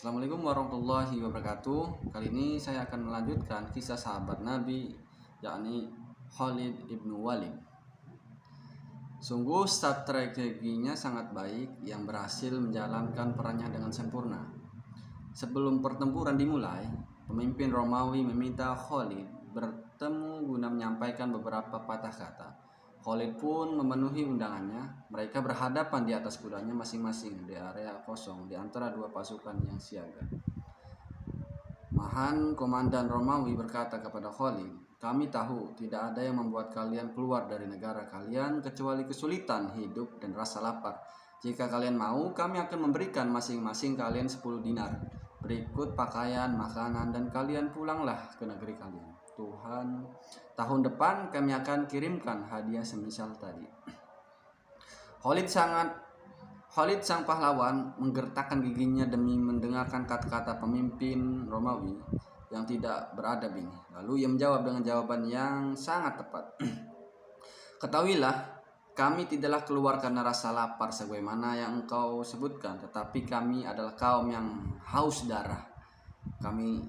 Assalamualaikum warahmatullahi wabarakatuh. Kali ini saya akan melanjutkan kisah sahabat Nabi, yakni Khalid ibnu Walid. Sungguh strateginya sangat baik yang berhasil menjalankan perannya dengan sempurna. Sebelum pertempuran dimulai, pemimpin Romawi meminta Khalid bertemu guna menyampaikan beberapa patah kata. Khalid pun memenuhi undangannya. Mereka berhadapan di atas kudanya masing-masing di area kosong di antara dua pasukan yang siaga. Mahan, komandan Romawi, berkata kepada Khalid, "Kami tahu tidak ada yang membuat kalian keluar dari negara kalian kecuali kesulitan hidup dan rasa lapar. Jika kalian mau, kami akan memberikan masing-masing kalian 10 dinar. Berikut pakaian, makanan, dan kalian pulanglah ke negeri kalian. Tahun depan kami akan kirimkan hadiah semisal tadi." Khalid sang pahlawan menggertakkan giginya demi mendengarkan kata-kata pemimpin Romawi yang tidak beradab ini. Lalu ia menjawab dengan jawaban yang sangat tepat. "Ketahuilah, kami tidaklah keluar karena rasa lapar sebagaimana yang engkau sebutkan, tetapi kami adalah kaum yang haus darah. Kami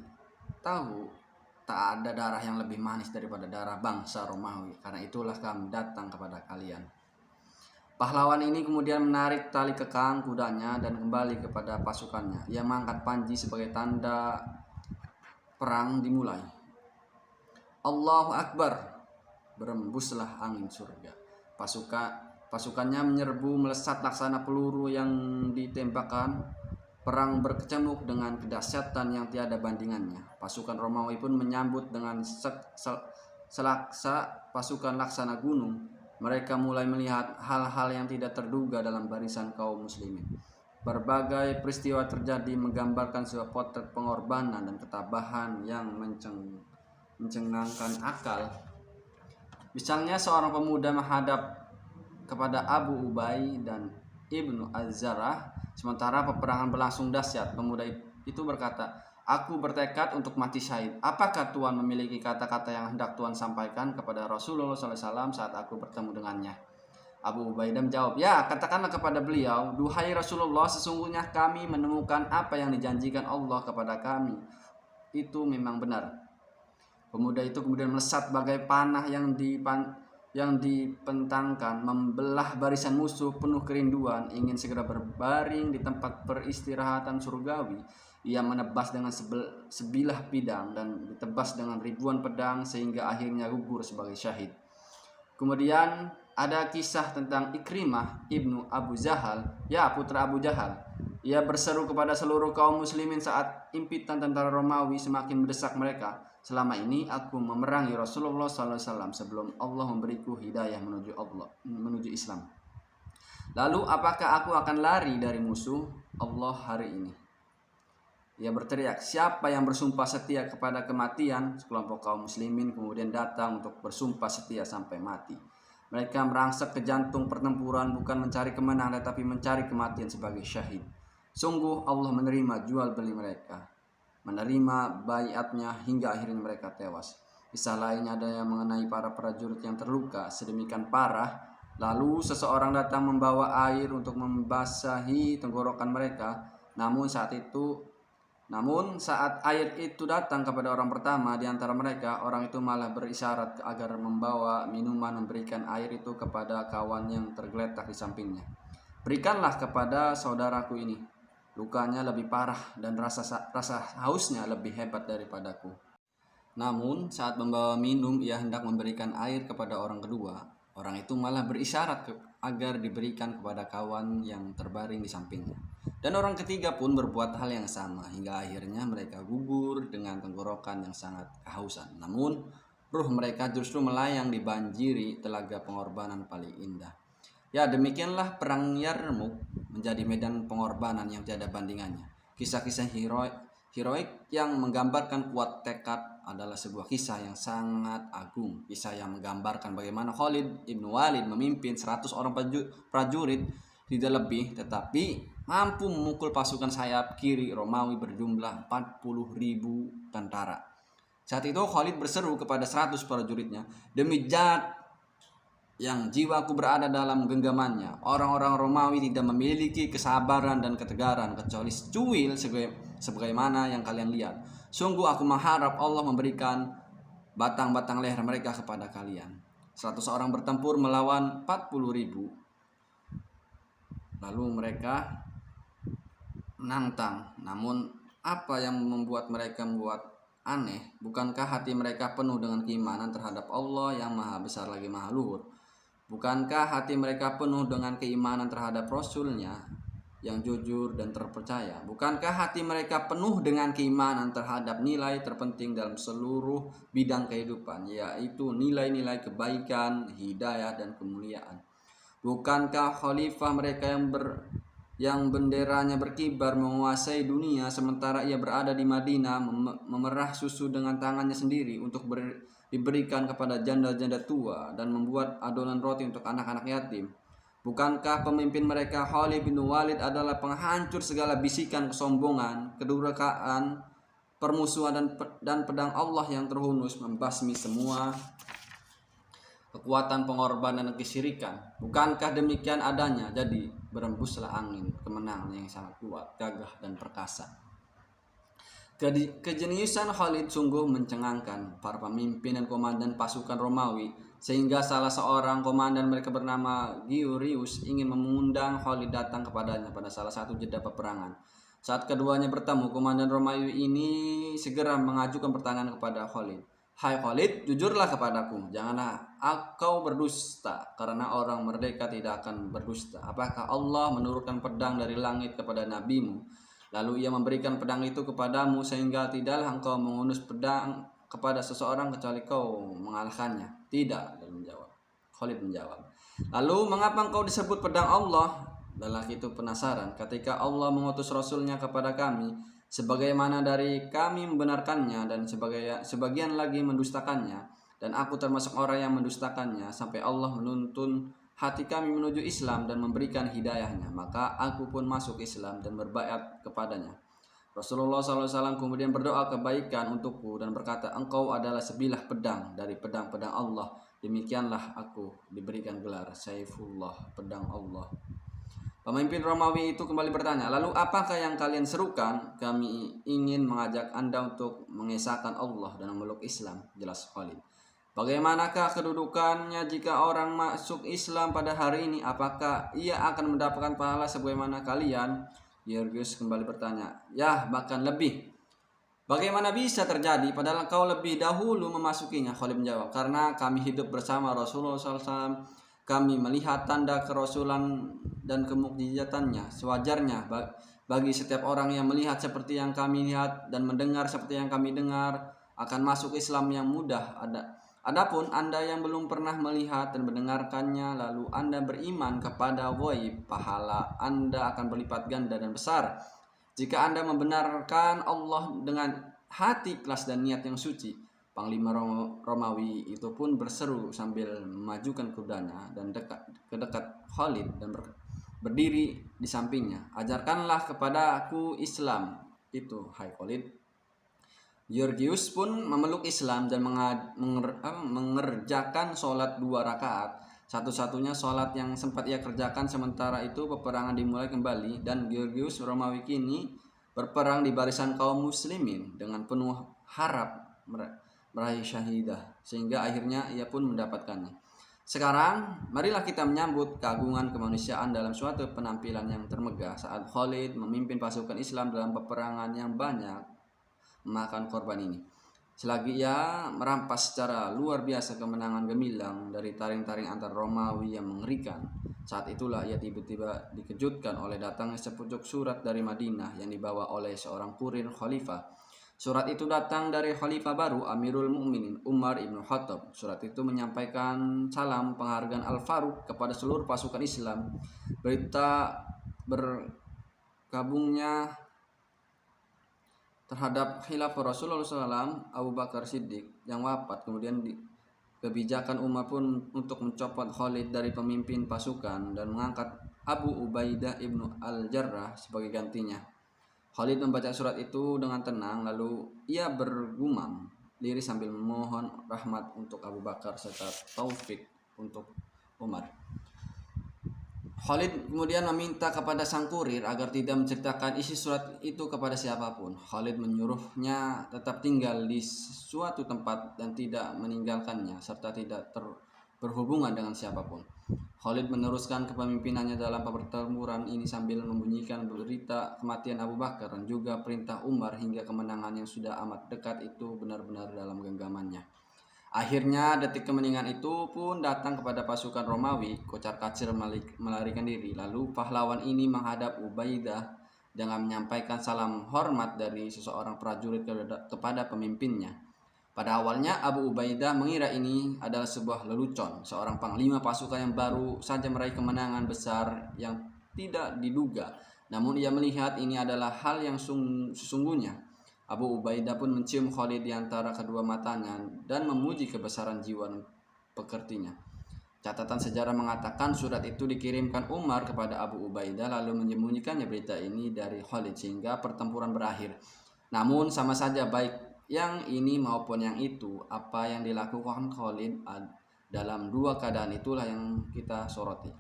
tahu tak ada darah yang lebih manis daripada darah bangsa Romawi. Karena itulah kami datang kepada kalian." Pahlawan ini kemudian menarik tali kekang kudanya dan kembali kepada pasukannya. Ia mengangkat panji sebagai tanda perang dimulai. Allahu Akbar! Berembuslah angin surga. Pasukannya menyerbu melesat laksana peluru yang ditembakkan. Perang berkecamuk dengan kedahsyatan yang tiada bandingannya. Pasukan Romawi pun menyambut dengan selaksa pasukan laksana gunung. Mereka mulai melihat hal-hal yang tidak terduga dalam barisan kaum muslimin. Berbagai peristiwa terjadi menggambarkan sebuah potret pengorbanan dan ketabahan yang mencengangkan akal. Misalnya seorang pemuda menghadap kepada Abu Ubay dan Ibnu Az-Zarrah sementara peperangan berlangsung dahsyat. Pemuda itu berkata, "Aku bertekad untuk mati syahid. Apakah Tuhan memiliki kata-kata yang hendak Tuhan sampaikan kepada Rasulullah SAW saat aku bertemu dengannya?" Abu Ubaidah menjawab, "Ya, katakanlah kepada beliau, duhai Rasulullah, sesungguhnya kami menemukan apa yang dijanjikan Allah kepada kami. Itu memang benar." Pemuda itu kemudian melesat bagai panah yang dipentangkan, membelah barisan musuh penuh kerinduan, ingin segera berbaring di tempat peristirahatan surgawi. Ia menebas dengan sebilah pedang dan ditebas dengan ribuan pedang sehingga akhirnya gugur sebagai syahid. Kemudian ada kisah tentang Ikrimah ibnu Abu Jahal, putra Abu Jahal. Ia berseru kepada seluruh kaum muslimin saat impitan tentara Romawi semakin mendesak mereka, "Selama ini aku memerangi Rasulullah SAW sebelum Allah memberiku hidayah menuju Islam. Lalu apakah aku akan lari dari musuh Allah hari ini?" Ia berteriak, "Siapa yang bersumpah setia kepada kematian?" Sekelompok kaum muslimin kemudian datang untuk bersumpah setia sampai mati. Mereka merangsek ke jantung pertempuran bukan mencari kemenangan tetapi mencari kematian sebagai syahid. Sungguh Allah menerima jual beli mereka, menerima baiatnya hingga akhirnya mereka tewas. Kisah lainnya ada yang mengenai para prajurit yang terluka sedemikian parah. Lalu seseorang datang membawa air untuk membasahi tenggorokan mereka. Namun saat air itu datang kepada orang pertama di antara mereka, orang itu malah berisyarat agar membawa minuman, memberikan air itu kepada kawan yang tergeletak di sampingnya. "Berikanlah kepada saudaraku ini. Lukanya lebih parah dan rasa hausnya lebih hebat daripadaku." Namun saat membawa minum ia hendak memberikan air kepada orang kedua. Orang itu malah berisyarat agar diberikan kepada kawan yang terbaring di sampingnya. Dan orang ketiga pun berbuat hal yang sama hingga akhirnya mereka gugur dengan tenggorokan yang sangat kehausan. Namun ruh mereka justru melayang dibanjiri telaga pengorbanan paling indah. Ya, demikianlah perang Yarmuk menjadi medan pengorbanan yang tiada bandingannya. Kisah-kisah heroik yang menggambarkan kuat tekad adalah sebuah kisah yang sangat agung. Kisah yang menggambarkan bagaimana Khalid ibnu Walid memimpin 100 orang prajurit tidak lebih, tetapi mampu memukul pasukan sayap kiri Romawi berjumlah 40.000 tentara. Saat itu Khalid berseru kepada 100 prajuritnya, "Demi Zat yang jiwaku berada dalam genggamannya, orang-orang Romawi tidak memiliki kesabaran dan ketegaran kecuali secuil sebagaimana yang kalian lihat. Sungguh aku mengharap Allah memberikan batang-batang leher mereka kepada kalian. 100 orang bertempur melawan 40.000. Lalu mereka menantang. Namun apa yang membuat mereka aneh? Bukankah hati mereka penuh dengan keimanan terhadap Allah yang maha besar lagi maha luhur? Bukankah hati mereka penuh dengan keimanan terhadap Rasul-Nya yang jujur dan terpercaya? Bukankah hati mereka penuh dengan keimanan terhadap nilai terpenting dalam seluruh bidang kehidupan, yaitu nilai-nilai kebaikan, hidayah, dan kemuliaan? Bukankah khalifah mereka yang benderanya berkibar menguasai dunia sementara ia berada di Madinah memerah susu dengan tangannya sendiri untuk diberikan kepada janda-janda tua dan membuat adonan roti untuk anak-anak yatim? Bukankah pemimpin mereka Khalid bin Walid adalah penghancur segala bisikan kesombongan, kedurhakaan, permusuhan dan pedang Allah yang terhunus membasmi semua kekuatan pengorbanan dan kesyirikan? Bukankah demikian adanya? Jadi berembuslah angin kemenangan yang sangat kuat, gagah dan perkasa. Kejeniusan Khalid sungguh mencengangkan para pemimpin dan komandan pasukan Romawi, sehingga salah seorang komandan mereka bernama Giurius ingin mengundang Khalid datang kepadanya pada salah satu jeda peperangan. Saat keduanya bertemu, komandan Romawi ini segera mengajukan pertanyaan kepada Khalid. Hai Khalid, jujurlah kepadaku, janganlah engkau berdusta, karena orang merdeka tidak akan berdusta. Apakah Allah menurunkan pedang dari langit kepada nabimu, lalu ia memberikan pedang itu kepadamu, sehingga tidaklah engkau mengunus pedang kepada seseorang kecuali kau mengalahkannya? Tidak, Khalid menjawab. Lalu mengapa engkau disebut pedang Allah? Lelaki itu penasaran. Ketika Allah mengutus Rasulnya kepada kami, sebagaimana dari kami membenarkannya dan sebagian lagi mendustakannya, dan aku termasuk orang yang mendustakannya, sampai Allah menuntun hati kami menuju Islam dan memberikan hidayahnya, maka aku pun masuk Islam dan berbaiat kepadanya. Rasulullah SAW kemudian berdoa kebaikan untukku dan berkata, engkau adalah sebilah pedang dari pedang-pedang Allah. Demikianlah aku diberikan gelar Saifullah, pedang Allah. Pemimpin Romawi itu kembali bertanya, lalu apakah yang kalian serukan? Kami ingin mengajak Anda untuk mengesahkan Allah dan memeluk Islam, jelas Khalid. Bagaimanakah kedudukannya jika orang masuk Islam pada hari ini? Apakah ia akan mendapatkan pahala sebagaimana kalian? Georgius kembali bertanya, ya bahkan lebih. Bagaimana bisa terjadi padahal kau lebih dahulu memasukinya? Khalid menjawab, karena kami hidup bersama Rasulullah SAW. Kami melihat tanda kerasulan dan kemukjizatannya. Sewajarnya bagi setiap orang yang melihat seperti yang kami lihat dan mendengar seperti yang kami dengar akan masuk Islam yang mudah. Adapun Anda yang belum pernah melihat dan mendengarkannya lalu Anda beriman kepada ghaib, pahala Anda akan berlipat ganda dan besar. Jika Anda membenarkan Allah dengan hati ikhlas dan niat yang suci. Panglima Romawi itu pun berseru sambil memajukan kudanya dan ke dekat Khalid dan berdiri di sampingnya. Ajarkanlah kepada aku Islam itu, hai Khalid. Georgius pun memeluk Islam dan mengerjakan sholat 2 rakaat, satu-satunya sholat yang sempat ia kerjakan. Sementara itu peperangan dimulai kembali dan Georgius Romawi kini berperang di barisan kaum muslimin dengan penuh harap meraih syahidah, sehingga akhirnya ia pun mendapatkannya. Sekarang marilah kita menyambut keagungan kemanusiaan dalam suatu penampilan yang termegah saat Khalid memimpin pasukan Islam dalam peperangan yang banyak memakan korban ini. Selagi ia merampas secara luar biasa kemenangan gemilang dari taring-taring antar Romawi yang mengerikan, saat itulah ia tiba-tiba dikejutkan oleh datangnya sepucuk surat dari Madinah yang dibawa oleh seorang kurir khalifah. Surat itu datang dari Khalifah baru Amirul Mukminin Umar ibn Khattab. Surat itu menyampaikan salam penghargaan Al-Faruq kepada seluruh pasukan Islam. Berita bergabungnya terhadap khilafah Rasulullah SAW Abu Bakar Siddiq yang wafat, kemudian kebijakan Umar pun untuk mencopot Khalid dari pemimpin pasukan dan mengangkat Abu Ubaidah ibnu Al-Jarrah sebagai gantinya. Khalid membaca surat itu dengan tenang, lalu ia bergumam lirih sambil memohon rahmat untuk Abu Bakar serta taufik untuk Umar. Khalid kemudian meminta kepada sang kurir agar tidak menceritakan isi surat itu kepada siapapun. Khalid menyuruhnya tetap tinggal di suatu tempat dan tidak meninggalkannya serta tidak berhubungan dengan siapapun. Khalid meneruskan kepemimpinannya dalam pertempuran ini sambil membunyikan berita kematian Abu Bakar dan juga perintah Umar hingga kemenangan yang sudah amat dekat itu benar-benar dalam genggamannya. Akhirnya detik kemenangan itu pun datang kepada pasukan Romawi, kocar-kacir melarikan diri. Lalu pahlawan ini menghadap Ubaidah dengan menyampaikan salam hormat dari seseorang prajurit kepada pemimpinnya. Pada awalnya Abu Ubaidah mengira ini adalah sebuah lelucon, seorang panglima pasukan yang baru saja meraih kemenangan besar yang tidak diduga. Namun ia melihat ini adalah hal yang sesungguhnya. Abu Ubaidah pun mencium Khalid di antara kedua matanya dan memuji kebesaran jiwa pekertinya. Catatan sejarah mengatakan surat itu dikirimkan Umar kepada Abu Ubaidah lalu menyembunyikannya berita ini dari Khalid sehingga pertempuran berakhir. Namun sama saja baik yang ini maupun yang itu, apa yang dilakukan Khalid dalam dua keadaan itulah yang kita soroti.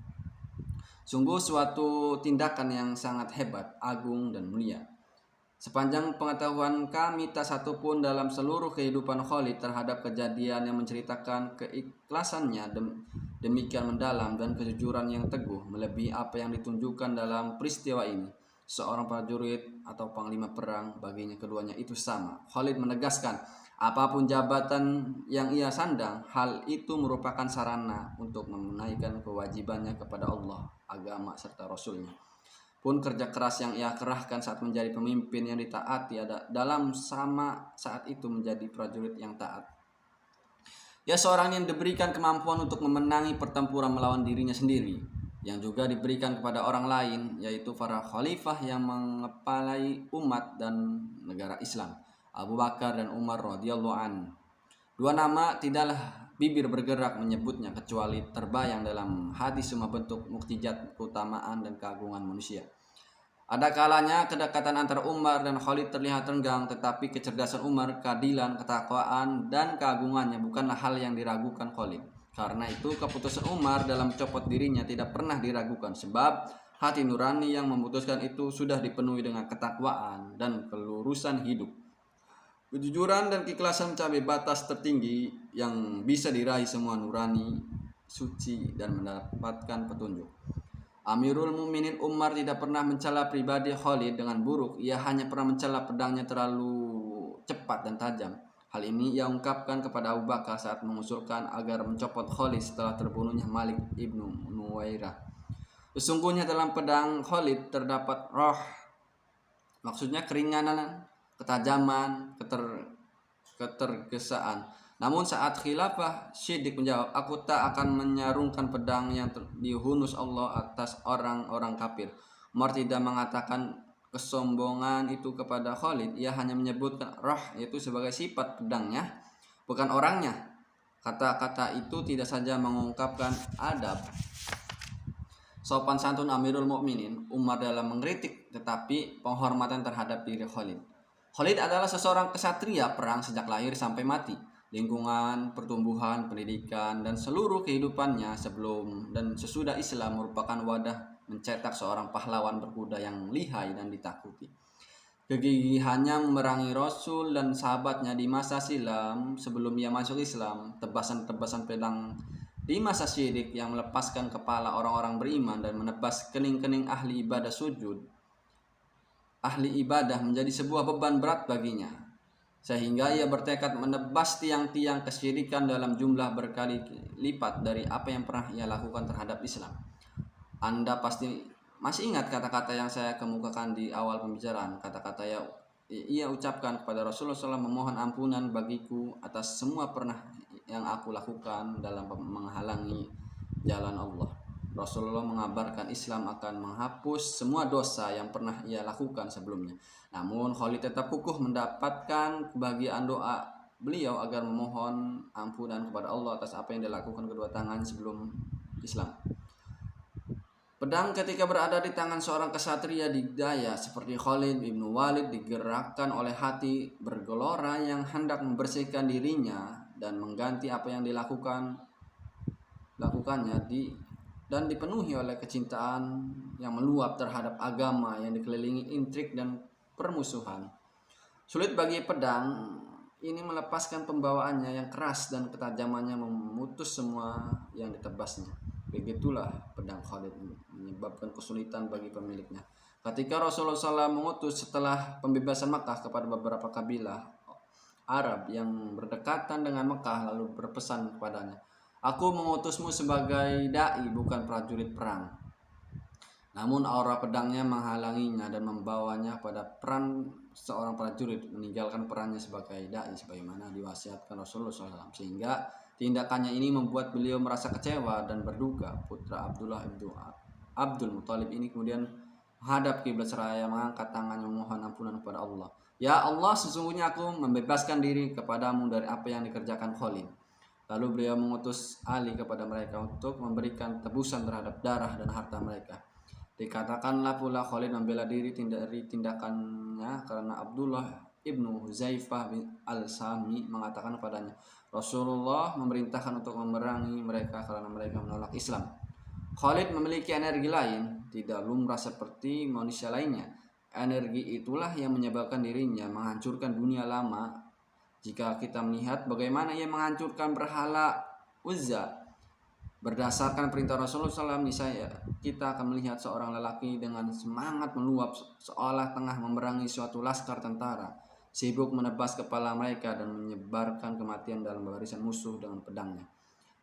Sungguh suatu tindakan yang sangat hebat, agung dan mulia. Sepanjang pengetahuan kami, tak satu pun dalam seluruh kehidupan Khalid terhadap kejadian yang menceritakan keikhlasannya demikian mendalam dan kejujuran yang teguh melebihi apa yang ditunjukkan dalam peristiwa ini. Seorang prajurit atau panglima perang baginya keduanya itu sama. Khalid menegaskan, apapun jabatan yang ia sandang, hal itu merupakan sarana untuk menunaikan kewajibannya kepada Allah, agama serta Rasulnya. Pun kerja keras yang ia kerahkan saat menjadi pemimpin yang ditaati dalam sama saat itu menjadi prajurit yang taat. Ia seorang yang diberikan kemampuan untuk memenangi pertempuran melawan dirinya sendiri, yang juga diberikan kepada orang lain, yaitu para khalifah yang mengepalai umat dan negara Islam, Abu Bakar dan Umar radhiyallahu an. Dua nama tidaklah bibir bergerak menyebutnya kecuali terbayang dalam hati semua bentuk mukjizat, keutamaan dan keagungan manusia. Ada kalanya kedekatan antara Umar dan Khalid terlihat renggang, tetapi kecerdasan Umar, keadilan, ketakwaan dan keagungannya bukanlah hal yang diragukan Khalid. Karena itu keputusan Umar dalam mencopot dirinya tidak pernah diragukan, sebab hati nurani yang memutuskan itu sudah dipenuhi dengan ketakwaan dan kelurusan hidup. Kejujuran dan keikhlasan mencapai batas tertinggi yang bisa diraih semua nurani, suci dan mendapatkan petunjuk. Amirul Mukminin Umar tidak pernah mencela pribadi Khalid dengan buruk. Ia hanya pernah mencela pedangnya terlalu cepat dan tajam. Hal ini ia ungkapkan kepada Abu Bakar saat mengusulkan agar mencopot Khalid setelah terbunuhnya Malik ibnu Nuwairah. Sesungguhnya dalam pedang Khalid terdapat roh, maksudnya keringanan, ketajaman, ketergesaan. Namun saat khilafah, Siddiq menjawab, aku tak akan menyarungkan pedang yang dihunus Allah atas orang-orang kafir. Umar tidak mengatakan kesombongan itu kepada Khalid. Ia hanya menyebutkan roh itu sebagai sifat pedangnya, bukan orangnya. Kata-kata itu tidak saja mengungkapkan adab sopan santun Amirul Mukminin Umar dalam mengkritik, tetapi penghormatan terhadap diri Khalid. Khalid adalah seseorang kesatria perang sejak lahir sampai mati. Lingkungan, pertumbuhan, pendidikan, dan seluruh kehidupannya sebelum dan sesudah Islam merupakan wadah mencetak seorang pahlawan berkuda yang lihai dan ditakuti. Kegigihannya memerangi Rasul dan sahabatnya di masa silam sebelum ia masuk Islam, tebasan-tebasan pedang di masa Syirik yang melepaskan kepala orang-orang beriman dan menebas kening-kening ahli ibadah sujud, ahli ibadah menjadi sebuah beban berat baginya, sehingga ia bertekad menebas tiang-tiang kesyirikan dalam jumlah berkali lipat dari apa yang pernah ia lakukan terhadap Islam. Anda pasti masih ingat kata-kata yang saya kemukakan di awal pembicaraan, kata-kata yang ia ucapkan kepada Rasulullah SAW, memohon ampunan bagiku atas semua pernah yang aku lakukan dalam menghalangi jalan Allah. Rasulullah mengabarkan Islam akan menghapus semua dosa yang pernah ia lakukan sebelumnya. Namun Khalid tetap kukuh mendapatkan kebahagiaan doa beliau agar memohon ampunan kepada Allah atas apa yang dilakukan kedua tangan sebelum Islam. Pedang ketika berada di tangan seorang kesatria didaya seperti Khalid bin Walid digerakkan oleh hati bergelora yang hendak membersihkan dirinya dan mengganti apa yang dilakukannya di dan dipenuhi oleh kecintaan yang meluap terhadap agama yang dikelilingi intrik dan permusuhan. Sulit bagi pedang ini melepaskan pembawaannya yang keras dan ketajamannya memutus semua yang ditebasnya. Begitulah pedang Khalid menyebabkan kesulitan bagi pemiliknya. Ketika Rasulullah SAW mengutus setelah pembebasan Makkah kepada beberapa kabilah Arab yang berdekatan dengan Mekah, lalu berpesan kepadanya, "Aku mengutusmu sebagai dai, bukan prajurit perang." Namun aura pedangnya menghalanginya dan membawanya pada peran seorang prajurit, meninggalkan perannya sebagai dai sebagaimana diwasiatkan Rasulullah SAW. Sehingga tindakannya ini membuat beliau merasa kecewa dan berduka. Putra Abdullah ibnu Abdul Muthalib ini kemudian menghadap kiblat seraya mengangkat tangannya memohon ampunan kepada Allah. "Ya Allah, sesungguhnya aku membebaskan diri kepadamu dari apa yang dikerjakan Khalid." Lalu beliau mengutus Ali kepada mereka untuk memberikan tebusan terhadap darah dan harta mereka. Dikatakanlah pula Khalid membela diri dari tindakannya karena Abdullah ibnu Huzaifah bin al-Sami mengatakan padanya, "Rasulullah memerintahkan untuk memerangi mereka karena mereka menolak Islam." Khalid memiliki energi lain, tidak lumrah seperti manusia lainnya. Energi itulah yang menyebabkan dirinya menghancurkan dunia lama. Jika kita melihat bagaimana ia menghancurkan berhala Uzza berdasarkan perintah Rasulullah SAW, misalnya kita akan melihat seorang lelaki dengan semangat meluap seolah tengah memerangi suatu laskar tentara, sibuk menebas kepala mereka dan menyebarkan kematian dalam barisan musuh dengan pedangnya.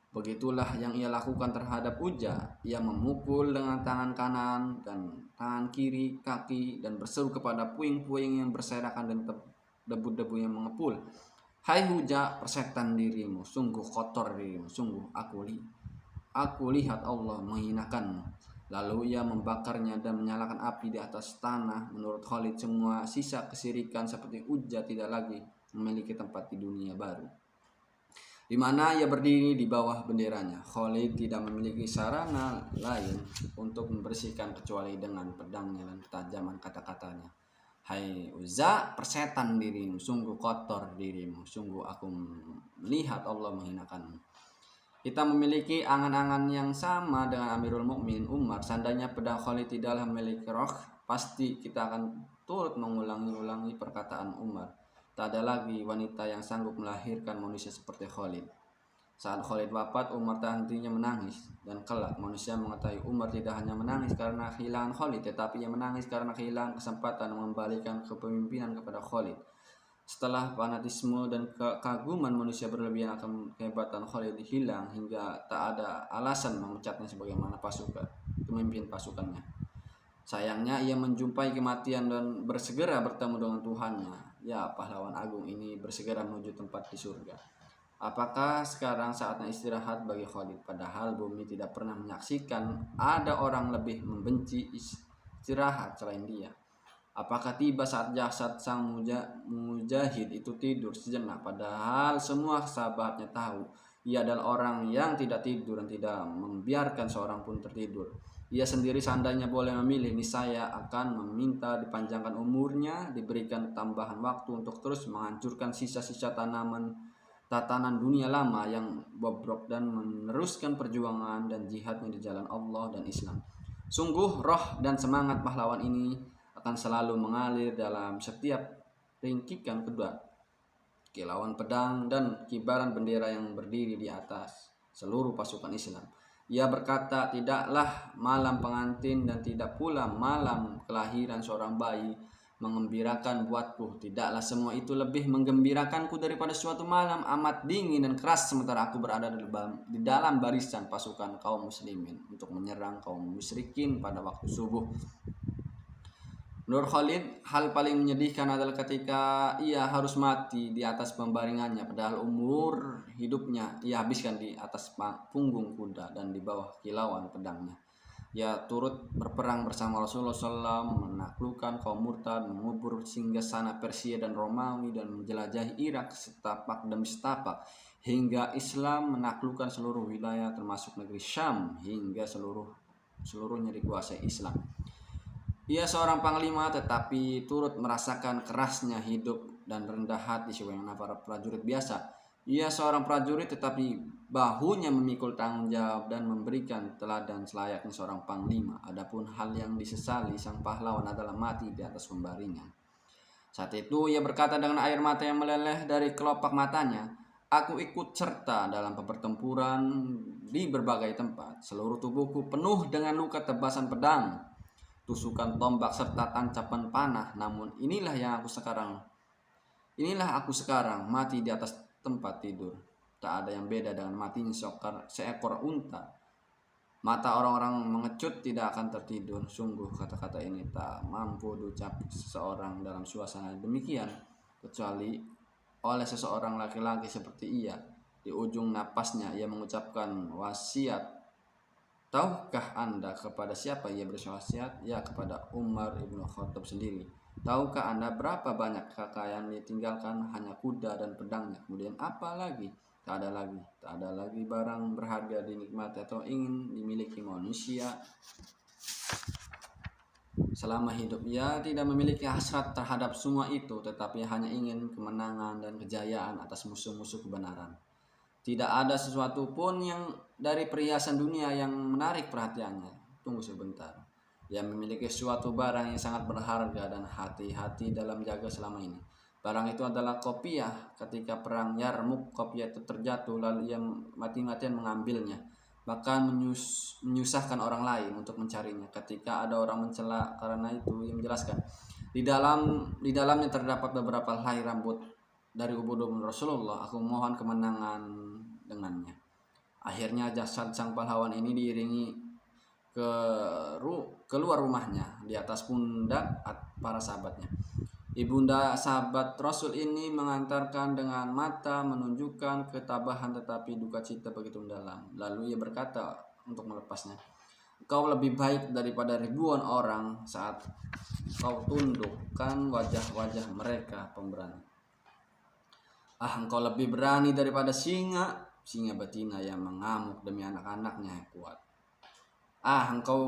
Begitulah yang ia lakukan terhadap Uzza. Ia memukul dengan tangan kanan dan tangan kiri kaki dan berseru kepada puing-puing yang berserakan dan debu-debu yang mengepul, "Hai Uzza, persetan dirimu, sungguh kotor dirimu, sungguh aku lihat Allah menghinakanmu." Lalu ia membakarnya dan menyalakan api di atas tanah. Menurut Khalid, semua sisa kesirikan seperti Uzza tidak lagi memiliki tempat di dunia baru, di mana ia berdiri di bawah benderanya. Khalid tidak memiliki sarana lain untuk membersihkan kecuali dengan pedangnya dan ketajaman kata-katanya. "Hai Uzza, persetan dirimu, sungguh kotor dirimu, sungguh aku melihat Allah menghinakanmu." Kita memiliki angan-angan yang sama dengan Amirul Mukminin Umar. Seandainya pedang Khalid tidaklah memiliki roh, pasti kita akan turut mengulangi perkataan Umar. Tak ada lagi wanita yang sanggup melahirkan manusia seperti Khalid. Saat Khalid wafat, Umar tak hentinya menangis. Dan kelak manusia mengetahui Umar tidak hanya menangis karena kehilangan Khalid, tetapi ia menangis karena kehilangan kesempatan mengembalikan kepemimpinan kepada Khalid. Setelah fanatisme dan kekaguman manusia berlebihan akan kehebatan Khalid hilang hingga tak ada alasan memecatnya sebagaimana pemimpin pasukannya. Sayangnya ia menjumpai kematian dan bersegera bertemu dengan Tuhannya. Ya, pahlawan agung ini bersegera menuju tempat di surga. Apakah sekarang saatnya istirahat bagi Khalid? Padahal bumi tidak pernah menyaksikan ada orang lebih membenci istirahat selain dia. Apakah tiba saat jasad sang mujahid itu tidur sejenak? Padahal semua sahabatnya tahu ia adalah orang yang tidak tidur dan tidak membiarkan seorang pun tertidur. Ia sendiri seandainya boleh memilih, niscaya akan meminta dipanjangkan umurnya, diberikan tambahan waktu untuk terus menghancurkan sisa-sisa tatanan dunia lama yang bobrok dan meneruskan perjuangan dan jihadnya di jalan Allah dan Islam. Sungguh roh dan semangat pahlawan ini akan selalu mengalir dalam setiap ringkikan kedua kilauan pedang dan kibaran bendera yang berdiri di atas seluruh pasukan Islam. Ia berkata, "Tidaklah malam pengantin dan tidak pula malam kelahiran seorang bayi mengembirakan buatku. Tidaklah semua itu lebih menggembirakanku daripada suatu malam amat dingin dan keras sementara aku berada di dalam barisan pasukan kaum muslimin untuk menyerang kaum musyrikin pada waktu subuh." Menurut Khalid, hal paling menyedihkan adalah ketika ia harus mati di atas pembaringannya, padahal umur hidupnya ia habiskan di atas punggung kuda dan di bawah kilauan pedangnya. Ia turut berperang bersama Rasulullah SAW, menaklukkan kaum murtad, mengubur singgasana Persia dan Romawi, dan menjelajahi Irak setapak demi setapak, hingga Islam menaklukkan seluruh wilayah termasuk negeri Syam, hingga seluruhnya dikuasai Islam. Ia seorang panglima tetapi turut merasakan kerasnya hidup dan rendah hati sebagaimana para prajurit biasa. Ia seorang prajurit tetapi bahunya memikul tanggung jawab dan memberikan teladan selayaknya seorang panglima. Adapun hal yang disesali sang pahlawan adalah mati di atas pembaringan. Saat itu ia berkata dengan air mata yang meleleh dari kelopak matanya, "Aku ikut serta dalam pertempuran di berbagai tempat. Seluruh tubuhku penuh dengan luka tebasan pedang, tusukan tombak serta tancapan panah. Namun inilah aku sekarang mati di atas tempat tidur. Tak ada yang beda dengan matinya seekor unta. Mata orang-orang mengecut tidak akan tertidur." Sungguh kata-kata ini tak mampu diucap seseorang dalam suasana demikian, kecuali oleh seseorang laki-laki seperti ia. Di ujung napasnya ia mengucapkan wasiat. "Tahukah Anda kepada siapa ia berwasiat?" "Ya, kepada Umar ibnu Khattab sendiri." "Tahukah Anda berapa banyak kekayaan ditinggalkan? Hanya kuda dan pedangnya. Kemudian apa lagi?" Tak ada lagi barang berharga dinikmati atau ingin dimiliki manusia selama hidup. Ia tidak memiliki hasrat terhadap semua itu, tetapi hanya ingin kemenangan dan kejayaan atas musuh-musuh kebenaran. Tidak ada sesuatu pun yang dari perhiasan dunia yang menarik perhatiannya. Tunggu sebentar. Ia memiliki suatu barang yang sangat berharga dan hati-hati dalam jaga selama ini. Barang itu adalah kopiah. Ketika perang Yarmuk, kopiah itu terjatuh lalu ia mati-matian mengambilnya. Bahkan menyusahkan orang lain untuk mencarinya. Ketika ada orang mencela karena itu, ia menjelaskan, di dalamnya terdapat beberapa helai rambut dari ubun Rasulullah. Aku mohon kemenangan dengannya. Akhirnya jasad sang pahlawan ini diiringi keluar rumahnya di atas pundak para sahabatnya. Ibunda sahabat Rasul ini mengantarkan dengan mata menunjukkan ketabahan, tetapi duka cita begitu mendalam. Lalu ia berkata untuk melepasnya, "Kau lebih baik daripada ribuan orang saat kau tundukkan wajah-wajah mereka pemberani. Engkau lebih berani daripada singa betina yang mengamuk demi anak-anaknya yang kuat. Engkau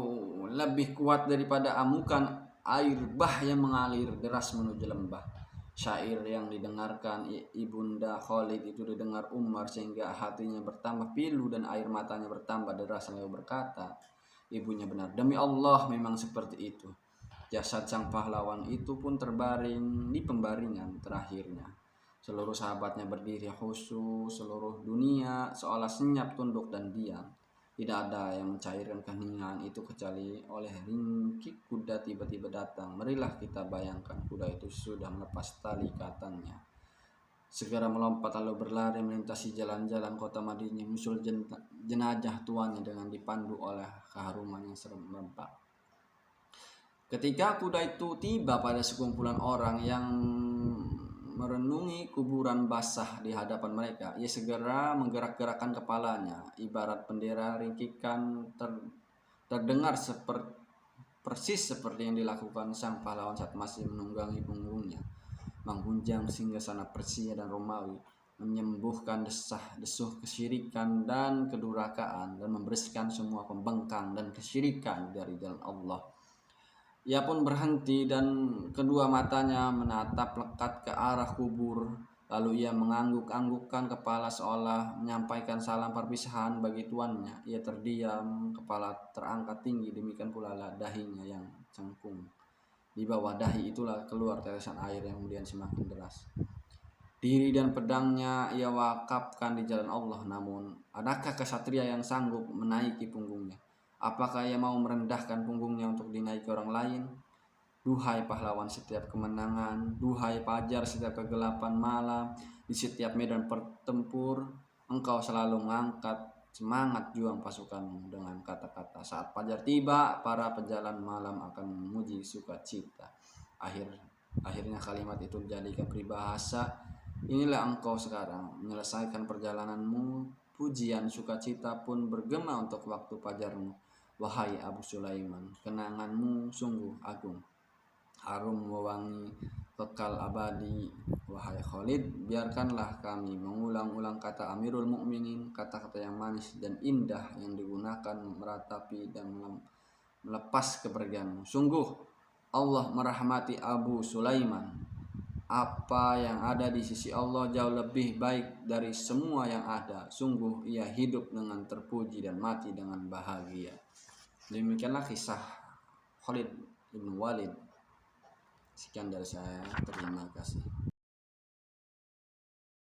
lebih kuat daripada amukan air bah yang mengalir deras menuju lembah." Syair yang didengarkan ibunda Khalid itu didengar Umar sehingga hatinya bertambah pilu dan air matanya bertambah deras. Lalu berkata, "Ibunya benar, demi Allah memang seperti itu." Jasad sang pahlawan itu pun terbaring di pembaringan terakhirnya. Seluruh sahabatnya berdiri khusyuk, seluruh dunia seolah senyap, tunduk dan diam. Tidak ada yang mencairkan keheningan itu kecuali oleh ringkik kuda tiba-tiba datang. Marilah kita bayangkan kuda itu sudah melepas tali ikatannya. Segera melompat lalu berlari melintasi jalan-jalan kota Madinah, menyusul jenazah tuannya dengan dipandu oleh keharuman yang serempak. Ketika kuda itu tiba pada sekumpulan orang yang merenungi kuburan basah di hadapan mereka, ia segera menggerak-gerakkan kepalanya, ibarat bendera ringkikan terdengar persis seperti yang dilakukan sang pahlawan saat masih menunggangi punggungnya, menggunjang singgasana Persia dan Romawi, menyembuhkan desah-desuh kesyirikan dan kedurhakaan, dan membersihkan semua pembengkang dan kesyirikan dari jalan Allah. Ia pun berhenti dan kedua matanya menatap lekat ke arah kubur. Lalu ia mengangguk-anggukkan kepala seolah menyampaikan salam perpisahan bagi tuannya. Ia terdiam, kepala terangkat tinggi, demikian pula dahinya yang cengkung. Di bawah dahi itulah keluar tetesan air yang kemudian semakin deras. Diri dan pedangnya ia wakafkan di jalan Allah. Namun, adakah kesatria yang sanggup menaiki punggungnya? Apakah ia mau merendahkan punggungnya untuk dinaiki orang lain? Duhai pahlawan setiap kemenangan, duhai fajar setiap kegelapan malam, di setiap medan pertempur, engkau selalu mengangkat semangat juang pasukanmu dengan kata-kata. Saat fajar tiba, para pejalan malam akan memuji sukacita. Akhirnya kalimat itu dijadikan peribahasa. Inilah engkau sekarang menyelesaikan perjalananmu, pujian sukacita pun bergema untuk waktu fajarmu. Wahai Abu Sulaiman, kenanganmu sungguh agung, harum mewangi, kekal abadi. Wahai Khalid, biarkanlah kami mengulang-ulang kata Amirul Mukminin, kata-kata yang manis dan indah yang digunakan meratapi dan melepas kepergianmu. Sungguh Allah merahmati Abu Sulaiman. Apa yang ada di sisi Allah jauh lebih baik dari semua yang ada. Sungguh ia hidup dengan terpuji dan mati dengan bahagia. Demikianlah kisah Khalid bin Walid. Sekian dari saya. Terima kasih.